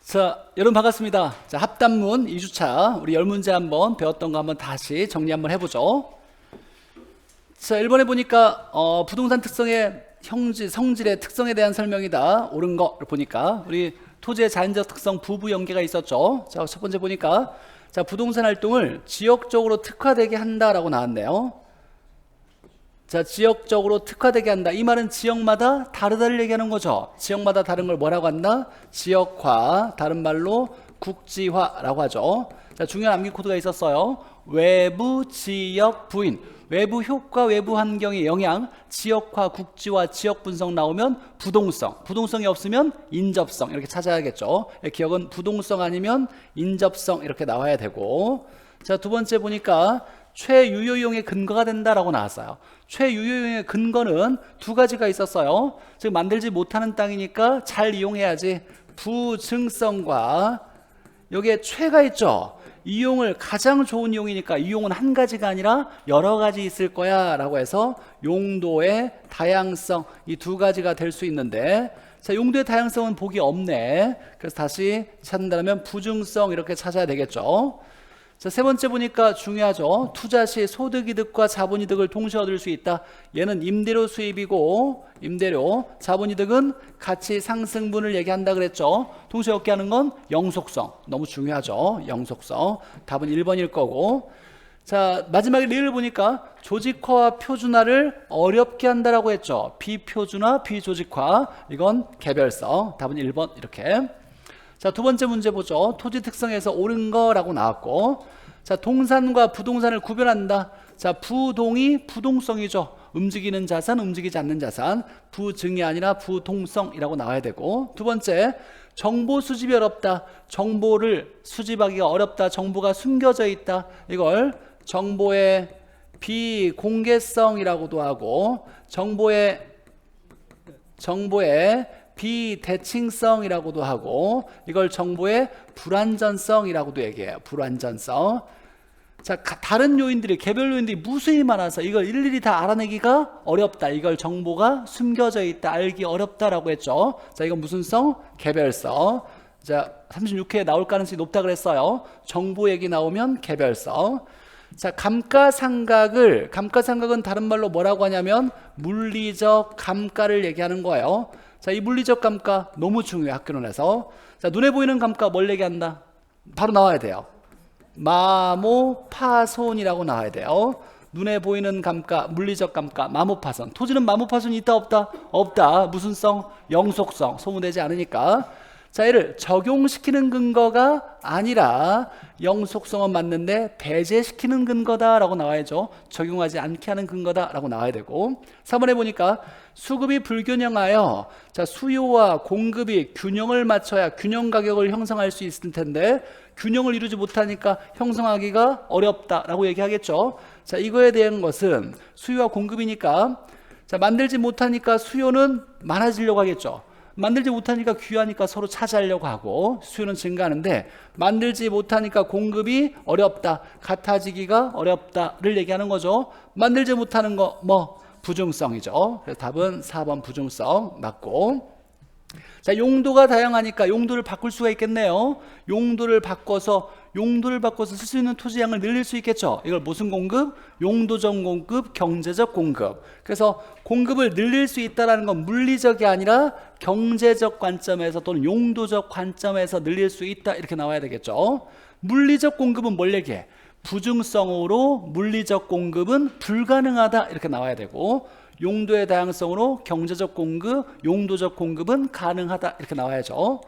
자, 여러분 반갑습니다. 자, 합단문 2주차 우리 10문제 한번 배웠던 거 한번 다시 정리 한번 해보죠. 자, 1번에 보니까 부동산 특성의 성질의 특성에 대한 설명이다. 옳은 거 보니까 우리 토지의 자연적 특성 부부 연계가 있었죠. 자, 첫 번째 보니까 자, 부동산 활동을 지역적으로 특화되게 한다라고 나왔네요. 자, 지역적으로 특화되게 한다. 이 말은 지역마다 다르다를 얘기하는 거죠. 지역마다 다른 걸 뭐라고 한다? 지역화, 다른 말로 국지화라고 하죠. 자, 중요한 암기 코드가 있었어요. 외부 지역 부인, 외부 효과, 외부 환경의 영향, 지역화, 국지화, 지역 분석 나오면 부동성, 부동성이 없으면 인접성 이렇게 찾아야겠죠. 기억은 부동성 아니면 인접성 이렇게 나와야 되고. 자, 두 번째 보니까 최유효용의 근거가 된다라고 나왔어요. 최유효용의 근거는 두 가지가 있었어요. 즉 만들지 못하는 땅이니까 잘 이용해야지. 부증성과 여기에 최가 있죠. 이용을 가장 좋은 이용이니까 이용은 한 가지가 아니라 여러 가지 있을 거야 라고 해서 용도의 다양성, 이 두 가지가 될 수 있는데, 자, 용도의 다양성은 복이 없네. 그래서 다시 찾는다면 부증성 이렇게 찾아야 되겠죠. 자, 세 번째 보니까 중요하죠. 투자 시 소득이득과 자본이득을 동시에 얻을 수 있다. 얘는 임대료 수입이고, 임대료, 자본이득은 가치 상승분을 얘기한다 그랬죠. 동시에 얻게 하는 건 영속성, 너무 중요하죠. 영속성. 답은 1번일 거고. 자, 마지막에 리을 보니까 조직화와 표준화를 어렵게 한다라고 했죠. 비표준화, 비조직화, 이건 개별성. 답은 1번 이렇게. 자, 두 번째 문제 보죠. 토지 특성에서 옳은 거라고 나왔고, 자, 동산과 부동산을 구별한다. 자, 부동이 부동성이죠. 움직이는 자산, 움직이지 않는 자산. 부증이 아니라 부동성이라고 나와야 되고. 두 번째, 정보 수집이 어렵다. 정보를 수집하기가 어렵다. 정보가 숨겨져 있다. 이걸 정보의 비공개성이라고도 하고, 정보의 비대칭성이라고도 하고, 이걸 정보의 불완전성이라고도 얘기해요. 불완전성. 자, 다른 요인들이, 개별 요인들이 무수히 많아서 이걸 일일이 다 알아내기가 어렵다. 이걸 정보가 숨겨져 있다, 알기 어렵다라고 했죠. 자, 이건 무슨 성? 개별성. 자, 36회에 나올 가능성이 높다 그랬어요. 정보 얘기 나오면 개별성. 자, 감가상각은 다른 말로 뭐라고 하냐면 물리적 감가를 얘기하는 거예요. 자, 이 물리적 감가 너무 중요해, 학교론에서. 자, 눈에 보이는 감가 뭘 얘기한다? 바로 나와야 돼요. 마모파손이라고 나와야 돼요. 눈에 보이는 감가, 물리적 감가, 마모파손. 토지는 마모파손이 있다 없다? 없다. 무슨 성? 영속성. 소모되지 않으니까. 자, 얘를 적용시키는 근거가 아니라 영속성은 맞는데 배제시키는 근거다라고 나와야죠. 적용하지 않게 하는 근거다라고 나와야 되고. 3번에 보니까 수급이 불균형하여, 자, 수요와 공급이 균형을 맞춰야 균형 가격을 형성할 수 있을 텐데 균형을 이루지 못하니까 형성하기가 어렵다라고 얘기하겠죠. 자, 이거에 대한 것은 수요와 공급이니까, 자, 만들지 못하니까 수요는 많아지려고 하겠죠. 만들지 못하니까 귀하니까 서로 차지하려고 하고, 수요는 증가하는데 만들지 못하니까 공급이 어렵다, 같아지기가 어렵다를 얘기하는 거죠. 만들지 못하는 거 부중성이죠. 그래서 답은 4번 부중성 맞고. 자, 용도가 다양하니까 용도를 바꿀 수가 있겠네요. 용도를 바꿔서 쓸 수 있는 토지량을 늘릴 수 있겠죠. 이걸 무슨 공급? 용도적 공급, 경제적 공급. 그래서 공급을 늘릴 수 있다는 건 물리적이 아니라 경제적 관점에서 또는 용도적 관점에서 늘릴 수 있다, 이렇게 나와야 되겠죠. 물리적 공급은 뭘 얘기해? 부중성으로 물리적 공급은 불가능하다, 이렇게 나와야 되고, 용도의 다양성으로 경제적 공급, 용도적 공급은 가능하다, 이렇게 나와야죠.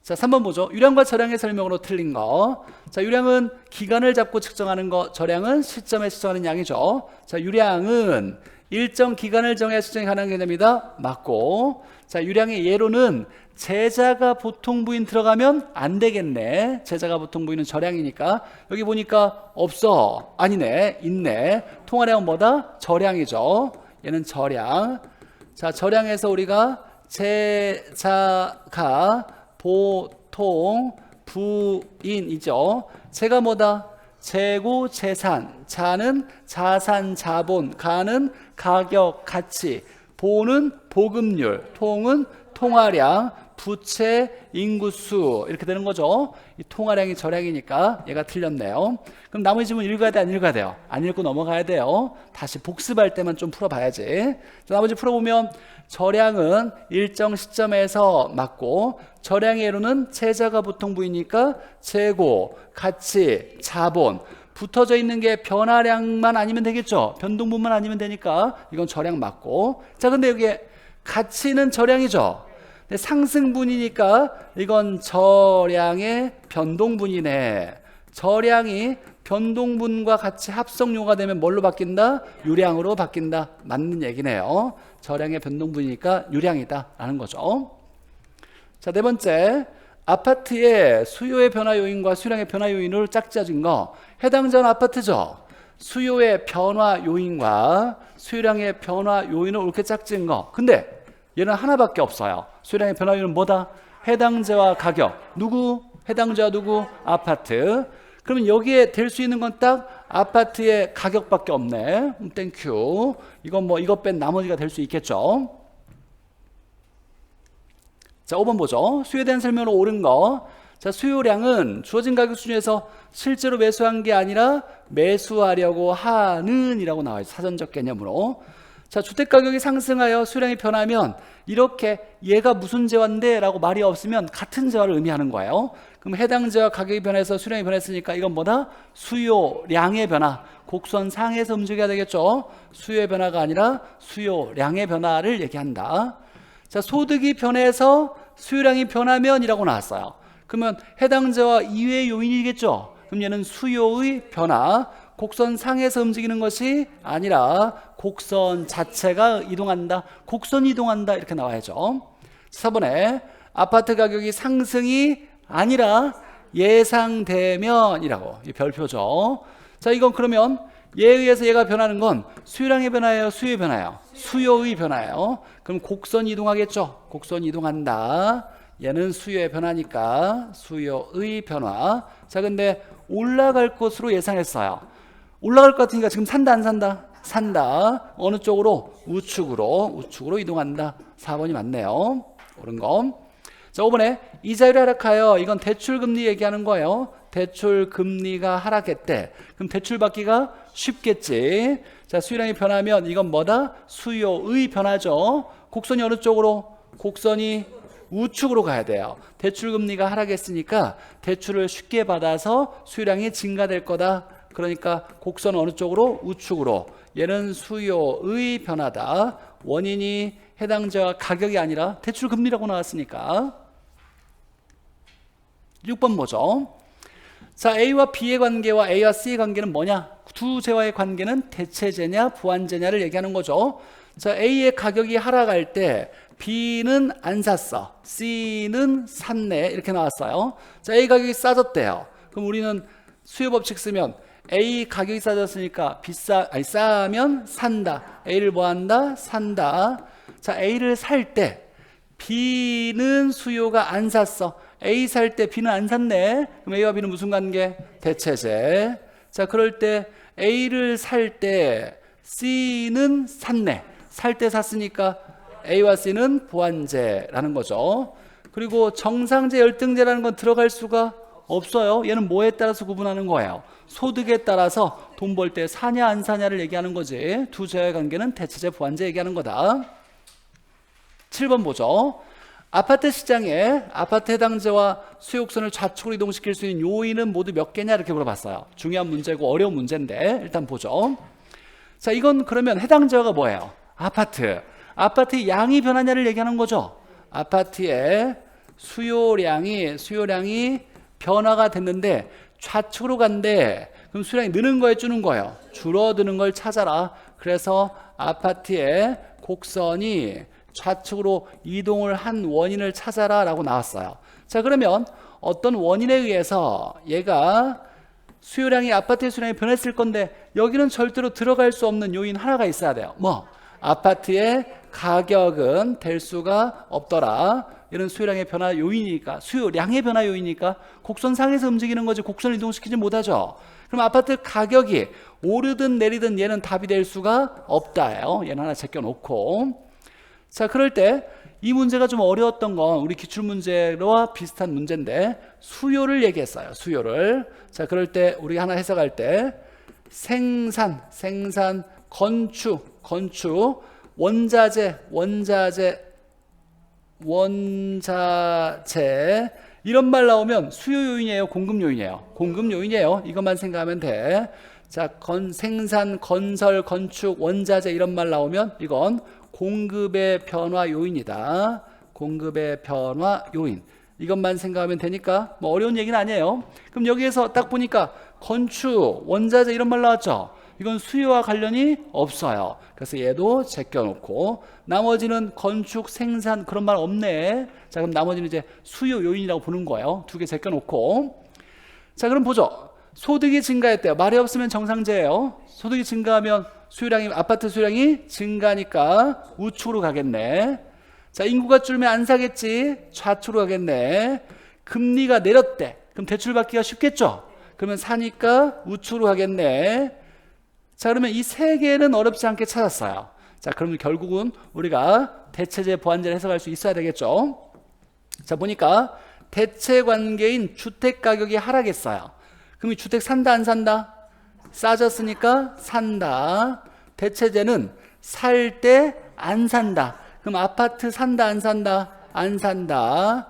자, 3번 보죠. 유량과 저량의 설명으로 틀린 거. 자, 유량은 기간을 잡고 측정하는 거, 저량은 시점에 측정하는 양이죠. 자, 유량은 일정 기간을 정해 측정이 가능한 개념이다. 맞고. 자, 유량의 예로는 제자가 보통부인 들어가면 안 되겠네. 제자가 보통부인은 저량이니까. 여기 보니까 없어. 아니네. 있네. 통화량은 뭐다? 저량이죠. 얘는 저량. 자, 저량에서 우리가 제자가 보통 부인이죠. 제가 뭐다? 재고 재산. 자는 자산 자본. 가는 가격 가치. 보는 보급률. 통은 통화량. 부채, 인구수 이렇게 되는 거죠. 이 통화량이 절량이니까 얘가 틀렸네요. 그럼 나머지 질문 읽어야 돼, 안 읽어야 돼요? 안 읽고 넘어가야 돼요. 다시 복습할 때만 좀 풀어봐야지. 자, 나머지 풀어보면 절량은 일정 시점에서 맞고 절량의 예로는 채자가 보통부이니까 재고, 가치, 자본 붙어져 있는 게 변화량만 아니면 되겠죠. 변동분만 아니면 되니까 이건 절량 맞고. 자, 근데 여기 가치는 절량이죠. 근데 상승분이니까 이건 절량의 변동분이네. 절량이 변동분과 같이 합성요가 되면 뭘로 바뀐다? 유량으로 바뀐다. 맞는 얘기네요. 절량의 변동분이니까 유량이다 라는 거죠. 자, 네 번째, 아파트의 수요의 변화 요인과 수량의 변화 요인을 짝지어진 거. 해당 자는 아파트죠. 수요의 변화 요인과 수량의 변화 요인을 이렇게 짝지은 거. 근데 얘는 하나밖에 없어요. 수량의 변화 요인은 뭐다? 해당자와 가격. 누구? 해당자와 누구? 아파트. 그러면 여기에 될 수 있는 건 딱 아파트의 가격밖에 없네. 땡큐. 이건 뭐 이것 뺀 나머지가 될 수 있겠죠. 자, 5번 보죠. 수요에 대한 설명으로 옳은 거. 자, 수요량은 주어진 가격 중에서 실제로 매수한 게 아니라 매수하려고 하는 이라고 나와요. 사전적 개념으로. 자, 주택가격이 상승하여 수요량이 변하면 이렇게 얘가 무슨 재화인데 라고 말이 없으면 같은 재화를 의미하는 거예요. 그럼 해당 재화 가격이 변해서 수요량이 변했으니까 이건 뭐다? 수요량의 변화. 곡선상에서 움직여야 되겠죠. 수요의 변화가 아니라 수요량의 변화를 얘기한다. 자, 소득이 변해서 수요량이 변하면 이라고 나왔어요. 그러면 해당 재화 이외의 요인이겠죠. 그럼 얘는 수요의 변화. 곡선 상에서 움직이는 것이 아니라 곡선 자체가 이동한다. 곡선이 이동한다. 이렇게 나와야죠. 4번에 아파트 가격이 상승이 아니라 예상되면이라고. 이 별표죠. 자, 이건 그러면 얘에 의해서 얘가 변하는 건 수요량의 변화예요? 수요의 변화예요? 수요의 변화예요. 그럼 곡선 이동하겠죠. 곡선 이동한다. 얘는 수요의 변화니까 수요의 변화. 자, 근데 올라갈 것으로 예상했어요. 올라갈 것 같으니까 지금 산다 안 산다? 산다. 어느 쪽으로? 우측으로 이동한다. 4번이 맞네요. 옳은 거. 자, 5번에 이자율이 하락하여. 이건 대출금리 얘기하는 거예요. 대출금리가 하락했대. 그럼 대출 받기가 쉽겠지. 자, 수요량이 변하면 이건 뭐다? 수요의 변화죠. 곡선이 어느 쪽으로? 곡선이 우측으로 가야 돼요. 대출금리가 하락했으니까 대출을 쉽게 받아서 수요량이 증가될 거다. 그러니까 곡선은 어느 쪽으로? 우측으로. 얘는 수요의 변화다. 원인이 해당자와 가격이 아니라 대출금리라고 나왔으니까. 6번 보죠. 자, A와 B의 관계와 A와 C의 관계는 뭐냐? 두 재화의 관계는 대체재냐 부환재냐를 얘기하는 거죠. 자, A의 가격이 하락할 때 B는 안 샀어. C는 샀네. 이렇게 나왔어요. 자, A 가격이 싸졌대요. 그럼 우리는 수요 법칙 쓰면 A 가격이 싸졌으니까 싸면 산다. A를 뭐 한다? 산다. 자, A를 살 때 B는 수요가 안 샀어. A 살 때 B는 안 샀네. 그럼 A와 B는 무슨 관계? 대체재. 자, 그럴 때 A를 살 때 C는 샀네. 살 때 샀으니까 A와 C는 보완재라는 거죠. 그리고 정상재, 열등재라는 건 들어갈 수가 없어요. 얘는 뭐에 따라서 구분하는 거예요? 소득에 따라서 돈 벌 때 사냐 안 사냐를 얘기하는 거지. 두 재화의 관계는 대체재, 보완재 얘기하는 거다. 7번 보죠. 아파트 시장에 아파트 해당재와 수요곡선을 좌측으로 이동시킬 수 있는 요인은 모두 몇 개냐 이렇게 물어봤어요. 중요한 문제고 어려운 문제인데 일단 보죠. 자, 이건 그러면 해당재화가 뭐예요? 아파트의 양이 변하냐를 얘기하는 거죠. 아파트의 수요량이 변화가 됐는데 좌측으로 간대. 그럼 수요량이 느는 거에 주는 거예요? 줄어드는 걸 찾아라. 그래서 아파트의 곡선이 좌측으로 이동을 한 원인을 찾아라 라고 나왔어요. 자, 그러면 어떤 원인에 의해서 얘가 아파트의 수요량이 변했을 건데 여기는 절대로 들어갈 수 없는 요인 하나가 있어야 돼요. 뭐? 아파트의 가격은 될 수가 없더라. 이런 수요량의 변화 요인이니까, 수요량의 변화 요인이니까 곡선상에서 움직이는 거지 곡선을 이동시키지 못하죠. 그럼 아파트 가격이 오르든 내리든 얘는 답이 될 수가 없다요. 얘는 하나 제껴놓고. 자, 그럴 때 이 문제가 좀 어려웠던 건 우리 기출문제와 비슷한 문제인데 수요를 얘기했어요. 수요를. 자, 그럴 때 우리 하나 해석할 때 생산, 건축, 원자재 이런 말 나오면 수요 요인이에요, 공급 요인이에요? 공급 요인이에요. 이것만 생각하면 돼. 자, 생산, 건설, 건축, 원자재 이런 말 나오면 이건 공급의 변화 요인이다. 공급의 변화 요인. 이것만 생각하면 되니까 뭐 어려운 얘기는 아니에요. 그럼 여기에서 딱 보니까 건축, 원자재 이런 말 나왔죠? 이건 수요와 관련이 없어요. 그래서 얘도 제껴놓고 나머지는 건축, 생산 그런 말 없네. 자, 그럼 나머지는 이제 수요 요인이라고 보는 거예요. 두 개 제껴놓고. 자, 그럼 보죠. 소득이 증가했대요. 말이 없으면 정상제예요. 소득이 증가하면 수요량이, 아파트 수요량이 증가하니까 우측으로 가겠네. 자, 인구가 줄면 안 사겠지. 좌측으로 가겠네. 금리가 내렸대. 그럼 대출 받기가 쉽겠죠. 그러면 사니까 우측으로 가겠네. 자, 그러면 이 세 개는 어렵지 않게 찾았어요. 자, 그러면 결국은 우리가 대체제, 보완제를 해석할 수 있어야 되겠죠. 자, 보니까 대체 관계인 주택 가격이 하락했어요. 그럼 이 주택 산다 안 산다? 싸졌으니까 산다. 대체제는 살 때 안 산다. 그럼 아파트 산다 안 산다? 안 산다.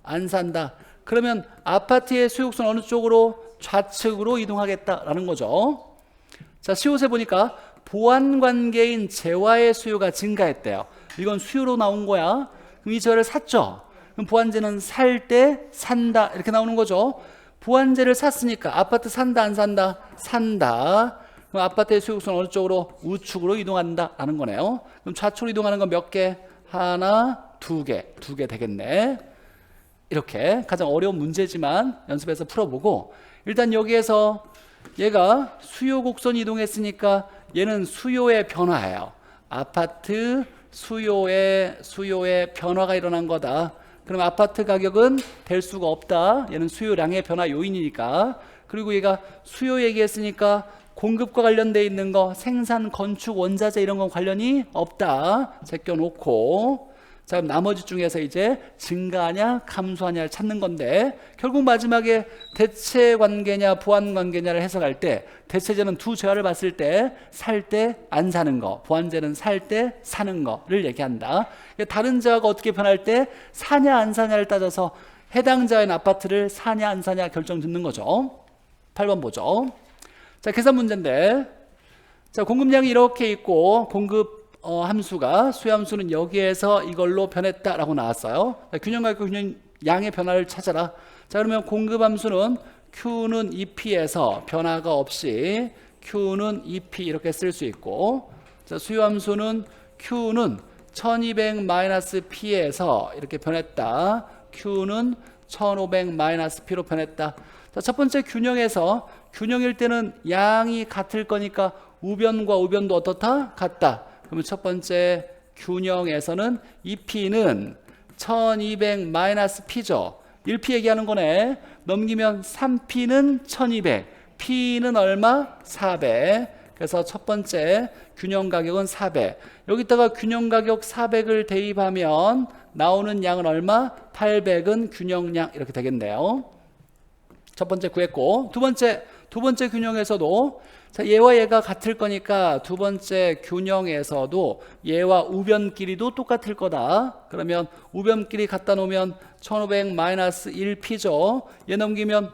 안 산다. 그러면 아파트의 수요곡선 어느 쪽으로? 좌측으로 이동하겠다라는 거죠. 자, 시옷에 보니까 보완관계인 재화의 수요가 증가했대요. 이건 수요로 나온 거야. 그럼 이 재화를 샀죠. 그럼 보완제는 살 때 산다 이렇게 나오는 거죠. 보완제를 샀으니까 아파트 산다 안 산다? 산다. 그럼 아파트의 수요곡선 어느 쪽으로? 우측으로 이동한다라는 거네요. 그럼 좌측으로 이동하는 건 몇 개? 하나, 두 개 되겠네. 이렇게 가장 어려운 문제지만 연습해서 풀어보고, 일단 여기에서 얘가 수요 곡선이 이동했으니까 얘는 수요의 변화예요. 아파트 수요의 변화가 일어난 거다. 그럼 아파트 가격은 될 수가 없다. 얘는 수요량의 변화 요인이니까. 그리고 얘가 수요 얘기했으니까 공급과 관련돼 있는 거 생산, 건축, 원자재 이런 건 관련이 없다. 제껴놓고, 자, 그럼 나머지 중에서 이제 증가하냐 감소하냐를 찾는 건데, 결국 마지막에 대체 관계냐 보완 관계냐를 해석할 때 대체제는 두 재화를 봤을 때 살 때 안 사는 거, 보완제는 살 때 사는 거를 얘기한다. 다른 재화가 어떻게 변할 때 사냐 안 사냐를 따져서 해당 재화인 아파트를 사냐 안 사냐 결정 짓는 거죠. 8번 보죠. 자, 계산 문제인데, 자, 공급량이 이렇게 있고 공급 함수가, 수요 함수는 여기에서 이걸로 변했다라고 나왔어요. 자, 균형과 균형양의 변화를 찾아라. 자, 그러면 공급 함수는 Q는 EP에서 변화가 없이 Q는 EP 이렇게 쓸 수 있고, 자, 수요 함수는 Q는 1200-P에서 이렇게 변했다. Q는 1500-P로 변했다. 자, 첫 번째 균형에서, 균형일 때는 양이 같을 거니까 우변과 우변도 어떻다? 같다. 그러면 첫 번째 균형에서는 EP는 1200-P죠. 1P 얘기하는 거네. 넘기면 3P는 1200, P는 얼마? 400. 그래서 첫 번째 균형 가격은 400. 여기다가 균형 가격 400을 대입하면 나오는 양은 얼마? 800은 균형량 이렇게 되겠네요. 첫 번째 구했고, 두 번째 균형에서도, 자, 얘와 얘가 같을 거니까 두 번째 균형에서도 얘와 우변끼리도 똑같을 거다. 그러면 우변끼리 갖다 놓으면 1500-1P죠. 얘 넘기면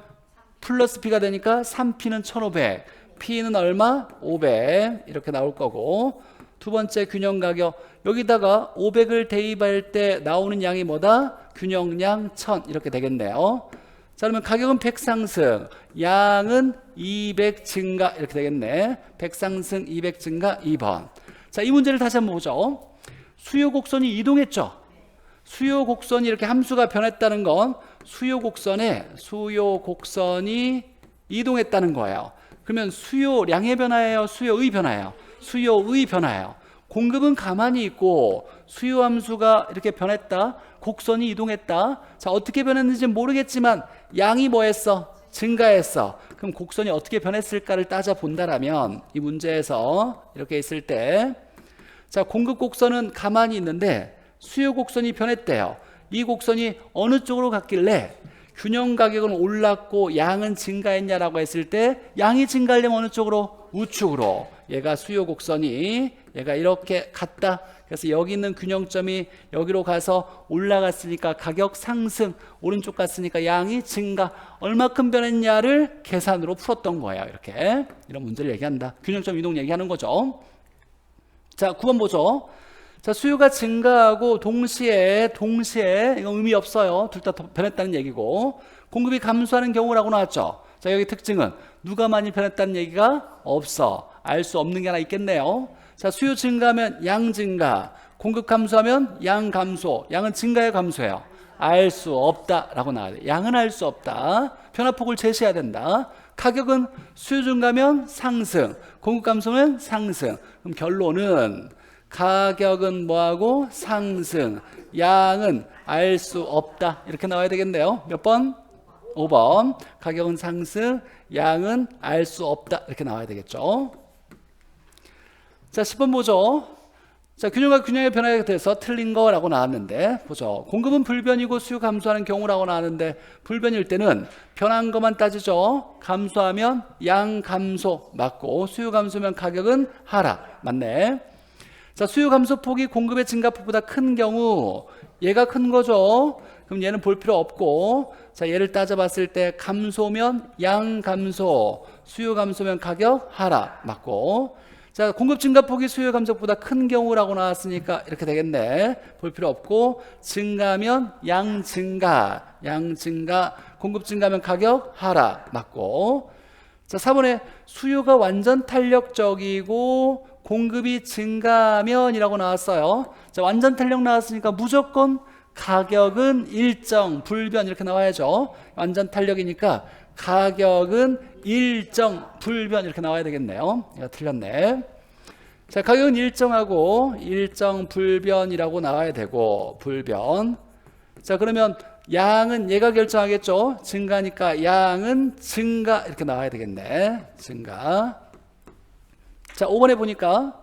플러스 P가 되니까 3P는 1500, P는 얼마? 500 이렇게 나올 거고, 두 번째 균형 가격 여기다가 500을 대입할 때 나오는 양이 뭐다? 균형량 1000 이렇게 되겠네요. 자, 그러면 가격은 100 상승, 양은 200 증가 이렇게 되겠네. 100 상승, 200 증가 2번. 자, 이 문제를 다시 한번 보죠. 수요 곡선이 이동했죠. 수요 곡선이 이렇게 함수가 변했다는 건 수요 곡선이 이동했다는 거예요. 그러면 수요량의 변화예요, 수요의 변화예요? 수요의 변화예요. 공급은 가만히 있고 수요 함수가 이렇게 변했다. 곡선이 이동했다. 자, 어떻게 변했는지 모르겠지만 양이 뭐 했어? 증가했어. 그럼 곡선이 어떻게 변했을까를 따져본다라면 이 문제에서 이렇게 있을 때, 자, 공급 곡선은 가만히 있는데 수요 곡선이 변했대요. 이 곡선이 어느 쪽으로 갔길래 균형 가격은 올랐고 양은 증가했냐라고 했을 때 양이 증가하려면 어느 쪽으로? 우측으로. 얘가 수요 곡선이 얘가 이렇게 갔다. 그래서 여기 있는 균형점이 여기로 가서 올라갔으니까 가격 상승, 오른쪽 갔으니까 양이 증가. 얼마큼 변했냐를 계산으로 풀었던 거예요. 이렇게 이런 문제를 얘기한다. 균형점 이동 얘기하는 거죠. 자, 9번 보죠. 자, 수요가 증가하고 동시에 이건 의미 없어요. 둘 다 변했다는 얘기고, 공급이 감소하는 경우라고 나왔죠. 자, 여기 특징은 누가 많이 변했다는 얘기가 없어. 알 수 없는 게 하나 있겠네요. 자, 수요 증가하면 양 증가, 공급 감소하면 양 감소. 양은 증가해요, 감소해요? 알 수 없다라고 나와요. 양은 알 수 없다. 변화폭을 제시해야 된다. 가격은 수요 증가면 상승, 공급 감소면 상승. 그럼 결론은 가격은 뭐하고? 상승. 양은 알 수 없다. 이렇게 나와야 되겠네요. 몇 번? 5번. 가격은 상승, 양은 알 수 없다. 이렇게 나와야 되겠죠. 자, 10번 보죠. 자, 균형과 균형의 변화에 대해서 틀린 거라고 나왔는데, 보죠. 공급은 불변이고 수요 감소하는 경우라고 나왔는데, 불변일 때는 변한 것만 따지죠. 감소하면 양 감소 맞고, 수요 감소면 가격은 하락. 맞네. 자, 수요 감소폭이 공급의 증가폭보다 큰 경우, 얘가 큰 거죠. 그럼 얘는 볼 필요 없고, 자, 얘를 따져봤을 때 감소면 양 감소, 수요 감소면 가격 하락 맞고, 자, 공급 증가폭이 수요 감소폭보다 큰 경우라고 나왔으니까 이렇게 되겠네. 볼 필요 없고, 증가면 양 증가, 공급 증가면 가격 하락 맞고, 자, 4번에 수요가 완전 탄력적이고 공급이 증가하면 이라고 나왔어요. 자, 완전 탄력 나왔으니까 무조건 가격은 일정, 불변 이렇게 나와야죠. 완전 탄력이니까 가격은 일정, 불변 이렇게 나와야 되겠네요. 얘가 틀렸네. 자, 가격은 일정하고 일정, 불변이라고 나와야 되고, 불변. 자, 그러면 양은 얘가 결정하겠죠. 증가니까 양은 증가 이렇게 나와야 되겠네. 증가. 자, 5번에 보니까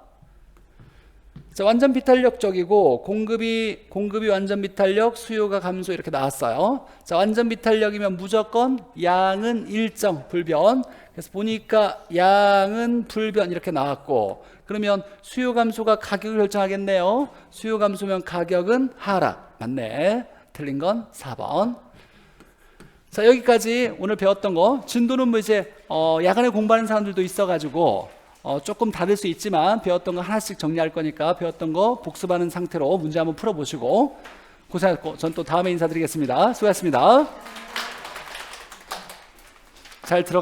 자, 완전 비탄력적이고 공급이 완전 비탄력, 수요가 감소 이렇게 나왔어요. 자, 완전 비탄력이면 무조건 양은 일정, 불변. 그래서 보니까 양은 불변 이렇게 나왔고, 그러면 수요 감소가 가격을 결정하겠네요. 수요 감소면 가격은 하락. 맞네. 틀린 건 4번. 자, 여기까지 오늘 배웠던 거. 진도는 뭐 이제 야간에 공부하는 사람들도 있어가지고 조금 다를 수 있지만 배웠던 거 하나씩 정리할 거니까 배웠던 거 복습하는 상태로 문제 한번 풀어보시고 고생하셨고, 전 또 다음에 인사드리겠습니다. 수고하셨습니다. 잘 들어가.